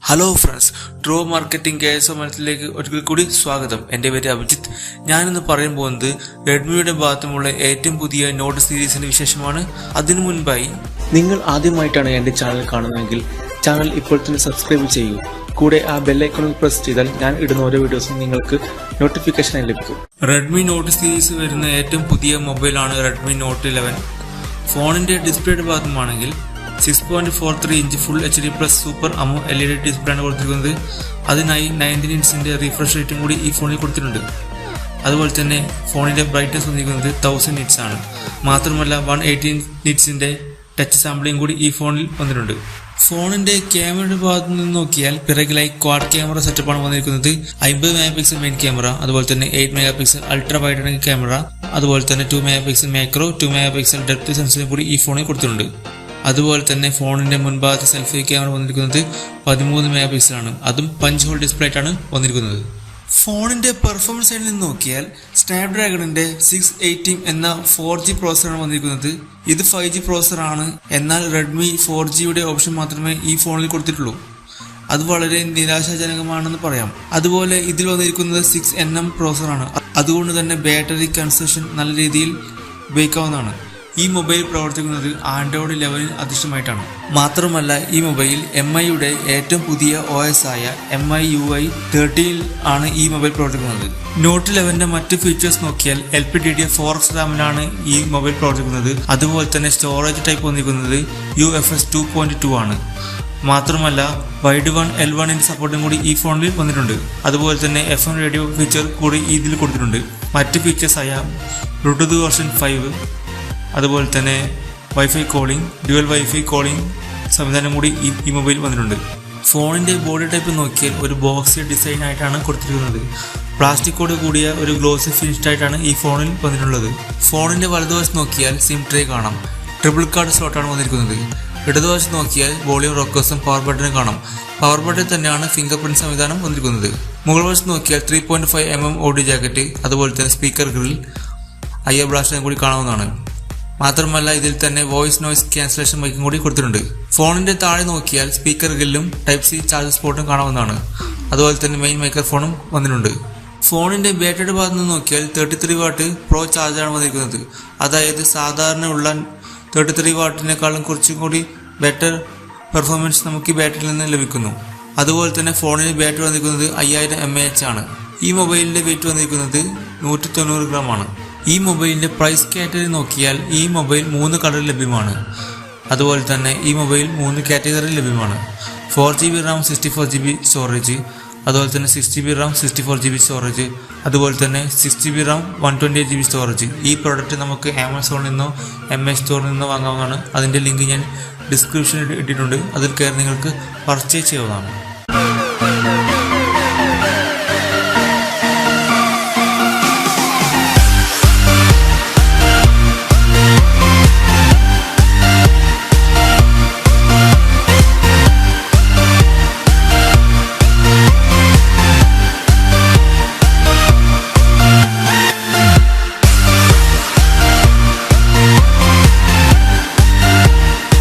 Hello friends, true marketing KSO മനസ്സിലേക്ക് ഒരിക്കൽ കൂടി സ്വാഗതം. എൻ്റെ പേര് അഭിജിത്ത്. ഞാനിന്ന് പറയാൻ പോകുന്നത് റെഡ്മിയുടെ ഭാഗത്തുമുള്ള ഏറ്റവും പുതിയ നോട്ട് സീരീസിന്റെ വിശേഷമാണ്. അതിനു മുൻപായി നിങ്ങൾ ആദ്യമായിട്ടാണ് എൻ്റെ ചാനൽ കാണുന്നതെങ്കിൽ ചാനൽ ഇപ്പോൾ തന്നെ സബ്സ്ക്രൈബ് ചെയ്യൂ. കൂടെ ആ ബെല്ലൈക്കണിൽ പ്രസ് ചെയ്താൽ ഞാൻ ഇടുന്ന ഓരോ വീഡിയോസും നിങ്ങൾക്ക് നോട്ടിഫിക്കേഷനായി ലഭിക്കും. റെഡ്മി നോട്ട് സീരീസ് വരുന്ന ഏറ്റവും പുതിയ മൊബൈലാണ് റെഡ്മി നോട്ട് 11. ഫോണിന്റെ ഡിസ്പ്ലേയുടെ ഭാഗത്തുമാണെങ്കിൽ 6.43 inch full HD plus super AMOLED display ആണ് കൊടുത്തിരിക്കുന്നത്. അതിനായി 19 ഇഞ്ചിന്റെ റീഫ്രഷ് റേറ്റും കൂടി ഈ ഫോണിൽ കൊടുത്തിട്ടുണ്ട്. അതുപോലെ തന്നെ ഫോണിന്റെ ബ്രൈറ്റ്നസ് വന്നിരിക്കുന്നത് 1000 നിറ്റ്സ് ആണ്. മാത്രമല്ല 118 നിറ്റ്സിന്റെ ടച്ച് സാമ്പിളിംഗ് കൂടി ഈ ഫോണിൽ വന്നിട്ടുണ്ട്. ഫോണിന്റെ ക്യാമറയുടെ ഭാഗത്ത് നിന്ന് നോക്കിയാൽ പിറകിലായി ക്വാഡ് ക്യാമറ സെറ്റപ്പാണ് വന്നിരിക്കുന്നത്. 50 MP മെയിൻ ക്യാമറ, അതുപോലെ തന്നെ 8 MP ultra wide angle camera, അതുപോലെ തന്നെ 2 MP മാക്രോ, 2 MP ഡെപ്ത് സെൻസറും കൂടി ഈ ഫോണിൽ കൊടുത്തിട്ടുണ്ട്. അതുപോലെ തന്നെ ഫോണിന്റെ മുൻഭാഗത്ത് സെൽഫി ക്യാമറ വന്നിരിക്കുന്നത് 13 MP ആണ്. അതും പഞ്ച് ഹോൾ ഡിസ്പ്ലേ ആയിട്ടാണ് വന്നിരിക്കുന്നത്. ഫോണിന്റെ പെർഫോമൻസ് സൈഡിൽ നിന്ന് നോക്കിയാൽ സ്നാപ്ഡ്രാഗണിന്റെ 680 എന്ന 4G പ്രോസറാണ് വന്നിരിക്കുന്നത്. ഇത് 5G പ്രോസർ ആണ്. എന്നാൽ റെഡ്മി 4Gയുടെ ഓപ്ഷൻ മാത്രമേ ഈ ഫോണിൽ കൊടുത്തിട്ടുള്ളൂ. അത് വളരെ നിരാശാജനകമാണെന്ന് പറയാം. അതുപോലെ ഇതിൽ വന്നിരിക്കുന്നത് 6nm പ്രോസറാണ്. അതുകൊണ്ട് തന്നെ ബാറ്ററി കൺസപ്ഷൻ നല്ല രീതിയിൽ ഉപയോഗിക്കാവുന്നതാണ്. ഈ മൊബൈൽ പ്രവർത്തിക്കുന്നത് ആൻഡ്രോയിഡ് 11 അധിഷ്ഠിതമായിട്ടാണ്. മാത്രമല്ല ഈ മൊബൈൽ MIയുടെ ഏറ്റവും പുതിയ OS ആയ MIUI 13 ആണ് ഈ മൊബൈൽ പ്രവർത്തിക്കുന്നത്. നോട്ട് 11ന്റെ മറ്റ് ഫീച്ചേഴ്സ് നോക്കിയാൽ LPDDR4X റാമിലാണ് ഈ മൊബൈൽ പ്രവർത്തിക്കുന്നത്. അതുപോലെ തന്നെ സ്റ്റോറേജ് ടൈപ്പ് വന്നിരിക്കുന്നത് UFS 2.2 ആണ്. മാത്രമല്ല വൈഡ് 1 L1 സപ്പോർട്ടും കൂടി ഈ ഫോണിൽ വന്നിട്ടുണ്ട്. അതുപോലെ തന്നെ FM റേഡിയോ ഫീച്ചർ കൂടി ഇതിൽ കൊടുത്തിട്ടുണ്ട്. മറ്റ് ഫീച്ചേഴ്സ് ആയ ബ്ലൂടൂത്ത് വേർഷൻ 5, അതുപോലെ തന്നെ wifi calling, dual wifi calling സംവിധാനം കൂടി ഈ മൊബൈൽ വന്നിട്ടുണ്ട്. ഫോണിന്റെ ബോഡി ടൈപ്പ് നോക്കിയാൽ ഒരു ബോക്സി ഡിസൈൻ ആയിട്ടാണ് കൊടുത്തിരിക്കുന്നത്. പ്ലാസ്റ്റിക്കോട് കൂടിയ ഒരു ഗ്ലോസി ഫിനിഷ്ഡ് ആയിട്ടാണ് ഈ ഫോണിൽ വന്നിട്ടുള്ളത്. ഫോണിന്റെ വലതുവശം നോക്കിയാൽ സിം ട്രേ കാണാം. ട്രിപ്പിൾ കാർഡ് സ്ലോട്ടാണ് വന്നിരിക്കുന്നത്. ഇടതുവശം നോക്കിയാൽ വോളിയം റോക്കേഴ്സും പവർ ബട്ടണും കാണാം. പവർ ബട്ടൺ തന്നെയാണ് ഫിംഗർ പ്രിന്റ് സംവിധാനം വന്നിരിക്കുന്നത്. മുകൾ വശത്ത് നോക്കിയാൽ 3.5mm ഓഡിയോ ജാക്കറ്റ്, അതുപോലെ തന്നെ സ്പീക്കർ ഗ്രിൽ, IR ബ്ലാസ്റ്ററും കൂടി കാണാവുന്നതാണ്. മാത്രമല്ല ഇതിൽ തന്നെ വോയിസ് നോയിസ് ക്യാൻസലേഷൻ മൈക്കും കൂടി കൊടുത്തിട്ടുണ്ട്. ഫോണിന്റെ താഴെ നോക്കിയാൽ സ്പീക്കർ ഗ്രില്ലും ടൈപ്പ് C ചാർജ് സ്പോട്ടും കാണാവുന്നതാണ്. അതുപോലെ തന്നെ മെയിൻ മൈക്രോഫോണും വന്നിട്ടുണ്ട്. ഫോണിന്റെ ബാറ്ററിയുടെ ഭാഗത്ത് നിന്ന് നോക്കിയാൽ 33 വാട്ട് പ്രോ ചാർജറാണ് വന്നിരിക്കുന്നത്. അതായത് സാധാരണ ഉള്ള 33 വാട്ടിനേക്കാളും കുറച്ചും കൂടി ബെറ്റർ പെർഫോമൻസ് നമുക്ക് ഈ ബാറ്ററിയിൽ നിന്ന് ലഭിക്കുന്നു. അതുപോലെ തന്നെ ഫോണിന് ബാറ്ററി വന്നിരിക്കുന്നത് 5000 mAh ആണ്. ഈ മൊബൈലിന്റെ വെയിറ്റ് വന്നിരിക്കുന്നത് 190 ഗ്രാം ആണ്. ഈ മൊബൈലിന്റെ പ്രൈസ് കാറ്റഗറി നോക്കിയാൽ ഈ മൊബൈൽ 3 കളറിൽ ലഭ്യമാണ്. അതുപോലെ തന്നെ ഈ മൊബൈൽ 3 കാറ്റഗറിയിൽ ലഭ്യമാണ്. 4GB RAM 64GB സ്റ്റോറേജ്, അതുപോലെ തന്നെ 6GB RAM 64GB സ്റ്റോറേജ്, അതുപോലെ തന്നെ 6GB RAM 128GB സ്റ്റോറേജ്. ഈ പ്രോഡക്റ്റ് നമുക്ക് ആമസോണിൽ നിന്നോ MI സ്റ്റോറിൽ നിന്നോ വാങ്ങാവുന്നതാണ്. അതിൻ്റെ ലിങ്ക് ഞാൻ ഡിസ്ക്രിപ്ഷനിൽ ഇട്ടിട്ടുണ്ട്. അതിൽ കയറി നിങ്ങൾക്ക് പർച്ചേസ് ചെയ്യാവുന്നതാണ്.